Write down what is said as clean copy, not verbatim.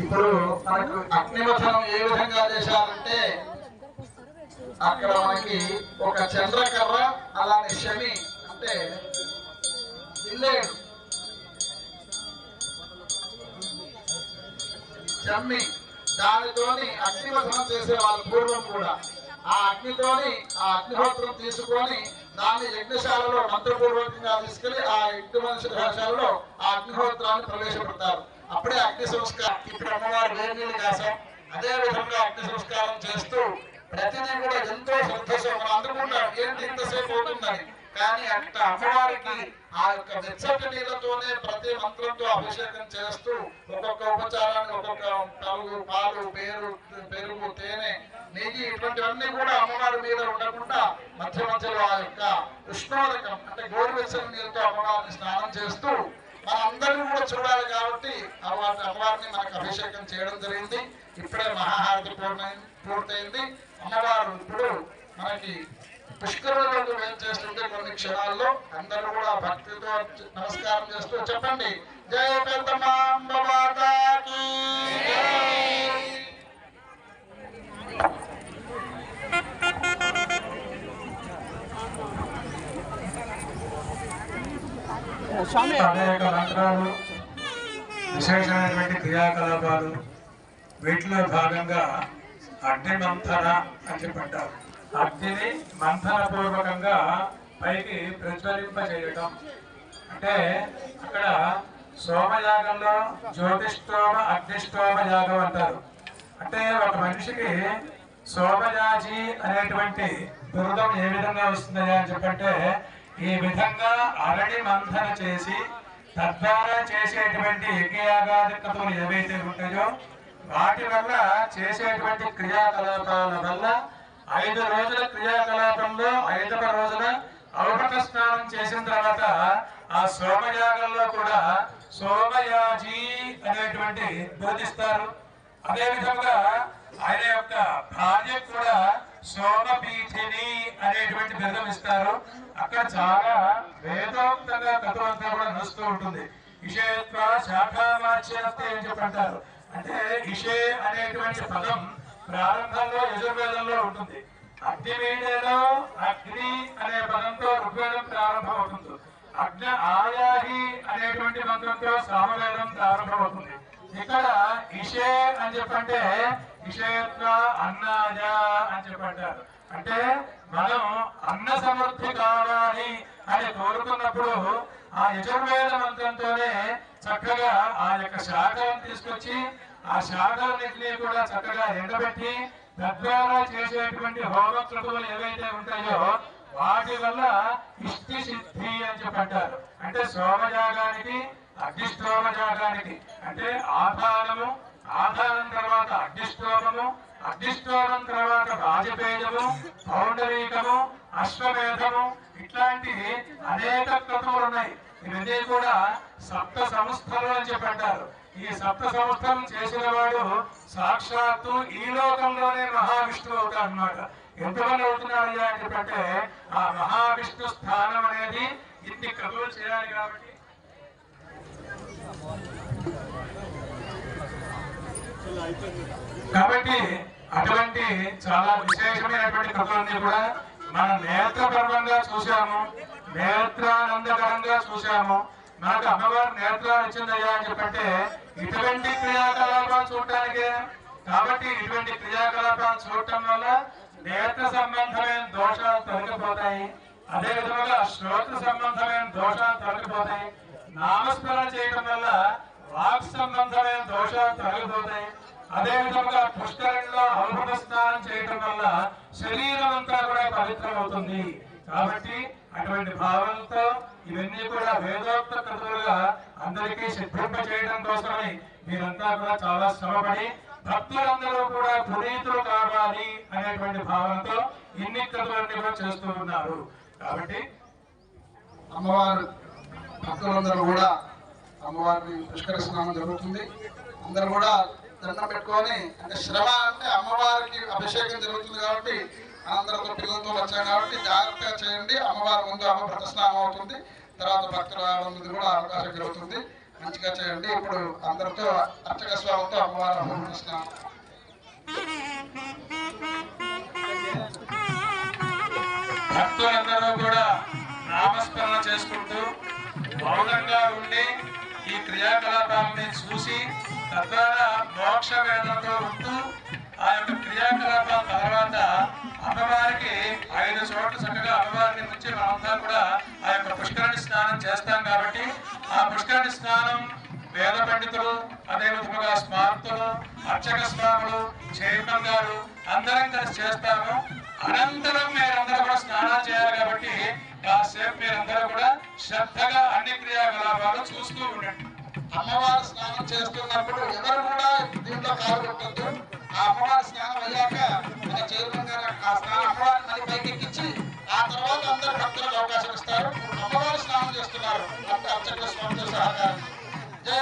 ఇప్పుడు మనకు అగ్నిమథనం ఏ విధంగా చేశారంటే అక్కడ మనకి ఒక చంద్రకర్ర అలానే శని అంటే ఇల్లేడు చమ్మి దానితోని అగ్నిమథనం చేసే వాళ్ళ పూర్వం కూడా ఆ అగ్నితోని ఆ అగ్నిహోత్రం తీసుకొని దాన్ని యజ్ఞశాలలో మంత్రపూర్వకంగా తీసుకెళ్లి ఆ యజ్ఞ మనుషుల ఆ అగ్నిహోత్రాన్ని ప్రవేశపెడతారు. అప్పుడే అగ్ని సంస్కారం. ఇప్పుడు అమ్మవారు వేరు నీళ్ళు కాసాం, అదే విధంగా అగ్ని సంస్కారం చేస్తూ ప్రతిదీ కూడా ఎంతో శ్రద్ధతో మనం అందుకుంటాం ఏంటి ఇంతసేపు అవుతుందని. కానీ అక్కడ అమ్మవారికి ఆ యొక్క వెచ్చటి నీళ్ళతోనే ప్రతి మంత్రంతో అభిషేకం చేస్తూ ఒక్కొక్క ఉపచారాన్ని ఒక్కొక్క పాలు పెరుగు తేనె నెయ్యి ఇటువంటివన్నీ కూడా అమ్మవారి మీద ఉండకుండా మధ్య మధ్యలో ఆ యొక్క ఉష్ణోదకం అంటే గోరువెచ్చని నీళ్ళతో అమ్మవారిని స్నానం చేస్తూ మనందరినీ కూడా చూడాలి కాబట్టి అమ్మవారిని మనకు అభిషేకం చేయడం జరిగింది. ఇప్పుడే మహాహారతి పూర్తయింది. అమ్మవారు ఇప్పుడు మనకి పుష్కరులకు ఏం చేస్తుంటే కొన్ని క్షణాల్లో అందరూ కూడా భక్తితో నమస్కారం చేస్తూ చెప్పండి జయ పెద్దమ్మ మాతాకి. అనేక మంత్రాలు విశేషమైనటువంటి క్రియాకలాపాలు వీటిలో భాగంగా అగ్ని మంథన అని చెప్పంటారు. అగ్నిని మంథన పూర్వకంగా పైకి ప్రజ్వలింపజేయటం అంటే అక్కడ సోమయాగంలో జ్యోతిష్టోమ అగ్నిష్టోమ యాగం అంటారు. అంటే ఒక మనిషికి సోమయాజి అనేటువంటి బిరుదం ఏ విధంగా వస్తుందని అని చెప్పంటే ఈ విధంగా అరణి మంథన చేసి తద్వారా చేసేటువంటి యజ్ఞయాగాది క్రతువులు ఏవైతే ఉంటాయో వాటి వల్ల చేసేటువంటి క్రియాకలాపాల వల్ల 5 రోజుల క్రియాకలాపంలో 5వ రోజున అవభృత స్నానం చేసిన తర్వాత ఆ సోమయాగంలో కూడా సోమయాజి అనేటువంటి బోధిస్తారు. అదే విధంగా ఆయన యొక్క భార్య కూడా సోమపీఠిని అనేటువంటి బిరుదం ఇస్తారు. అక్కడ చాలా వేదోక్తంగా కథంతా కూడా నడుస్తూ ఉంటుంది. ఇషేత్వ శాఖామాచ్యతే అని చెప్పంటారు. అంటే ఇషే అనేటువంటి పదం ప్రారంభంలో యజుర్వేదంలో ఉంటుంది. అగ్నివేదేలో అగ్ని అనే పదంతో ఋగ్వేదం ప్రారంభం అవుతుంది. అగ్ని ఆయాహి అనేటువంటి మంత్రంతో సామవేదం ప్రారంభమవుతుంది. ఇక్కడ ఇషే అని చెప్పంటే ఇషేత్వ అన్నాయ అని చెప్పంటారు. అంటే మనం అన్న సమృద్ధి కావాలి అని కోరుకున్నప్పుడు ఆ యజుర్వేద మంత్రంతోనే చక్కగా ఆ యొక్క శాఖలను తీసుకొచ్చి ఆ శాఖలన్నింటినీ కూడా చక్కగా ఎండబెట్టి తద్వారా చేసేటువంటి హోమ క్రతువులు ఏవైతే ఉంటాయో వాటి వల్ల ఇష్టి సిద్ధి అని చెప్పంటారు. అంటే సోమయాగానికి అగ్నిష్టోమయాగానికి అంటే ఆధానం తర్వాత అగ్నిష్టోమము, అగ్నిష్టోమం తర్వాత రాజపేయము, పౌండరీకము, అశ్వమేధము ఇట్లాంటి అనేక క్రతువులు ఉన్నాయి. ఇవన్నీ కూడా సప్త సంస్థలు అని చెప్పంటారు. ఈ సప్త సంస్థలు చేసిన వాడు సాక్షాత్తు ఈ లోకంలోనే మహావిష్ణువు అవుతాడు అన్నమాట. ఎంతమంది అవుతున్నాడు అని చెప్పంటే ఆ మహావిష్ణు స్థానం అనేది ఇన్ని క్రతువులు చేయాలి కాబట్టి అటువంటి చాలా విశేషమైనటువంటి కథలన్నీ కూడా మనం నేత్రపర్వంగా చూసాము, నేత్రానందకరంగా చూసాము. మనకు అమ్మవారు నేత్రాలు ఇచ్చిందయ్యా అని చెప్పంటే ఇటువంటి క్రియాకలాపాలు చూడటానికే. కాబట్టి ఇటువంటి క్రియాకలాపాలు చూడటం వల్ల నేత్ర సంబంధమైన దోషాలు తొలగిపోతాయి. అదే విధంగా శ్రోత్ర సంబంధమైన దోషాలు తొలగిపోతాయి. నామస్మరణ చేయడం వల్ల వాక్ సంబంధమైన దోషాలు తొలగిపోతాయి. అదే విధంగా పుష్కరంలో అవభృత స్నానం చేయడం వల్ల శరీరం అంతా కూడా పవిత్రమవుతుంది. కాబట్టి అటువంటి భావనతో ఇవన్నీ కూడా వేదోక్త కృతులుగా అందరికీ సిద్ధింప చేయడం కోసమని మీరంతా కూడా చాలా శ్రమపడి భక్తులందరూ కూడా పునీతులు కావాలి అనేటువంటి భావనతో ఇన్ని కృతులన్నీ కూడా చేస్తూ ఉన్నారు. కాబట్టి అమ్మవారు భక్తులందరూ కూడా అమ్మవారిని పుష్కరిస్తున్నామని జరుగుతుంది. అందరూ కూడా దండం పెట్టుకొని, అంటే శ్రమ అంటే అమ్మవారికి అభిషేకం జరుగుతుంది కాబట్టి అందరితో పిల్లలతో వచ్చాం కాబట్టి జాగ్రత్తగా చేయండి. అమ్మవారి ముందు అమ్మభృత స్నానం అవుతుంది, తర్వాత భక్తుల ముందు కూడా అవకాశం జరుగుతుంది. మంచిగా చేయండి. ఇప్పుడు అందరితో అర్చక స్వామితో అమ్మవారి అమ్మభృత స్నానం. భక్తులందరూ కూడా నామస్మరణ చేసుకుంటూ మౌనంగా ఉండి ఈ క్రియాకలాపాలని చూసి తద్వారా మోక్ష వేదంతో ఉంటూ ఆ యొక్క క్రియాకలాపాల తర్వాత అమ్మవారికి 5 చోట్ల చక్కగా అమ్మవారిని నుంచి మనంతా కూడా ఆ యొక్క పుష్కరణి స్నానం చేస్తాం. కాబట్టి ఆ పుష్కరణి స్నానం వేద పండితులు, అదేవిధంగా స్మార్తులు, అర్చక స్వాములు, చైర్మన్ గారు అందరం కలిసి చేస్తాము. అనంతరం మీరందరూ కూడా స్నానాలు చేయాలి కాబట్టి కాసేపు మీరందరూ కూడా శ్రద్ధగా అన్ని క్రియాకలాపాలు చూస్తూ ఉండండి. అమ్మవారి స్నానం చేస్తున్నప్పుడు ఎవరు కూడా దీంట్లో కాలు పెట్టద్దు. ఆ అమ్మవారి స్నానం అయ్యాక మన చైర్మన్ గారు ఆ స్నానం అమ్మవారిని మళ్ళీ పైకెక్కించి ఆ తర్వాత అందరూ భక్తులకు అవకాశం ఇస్తారు. అమ్మవారి స్నానం చేస్తున్నారు అంటే అర్చకుల స్వామితో సహకారం. జయ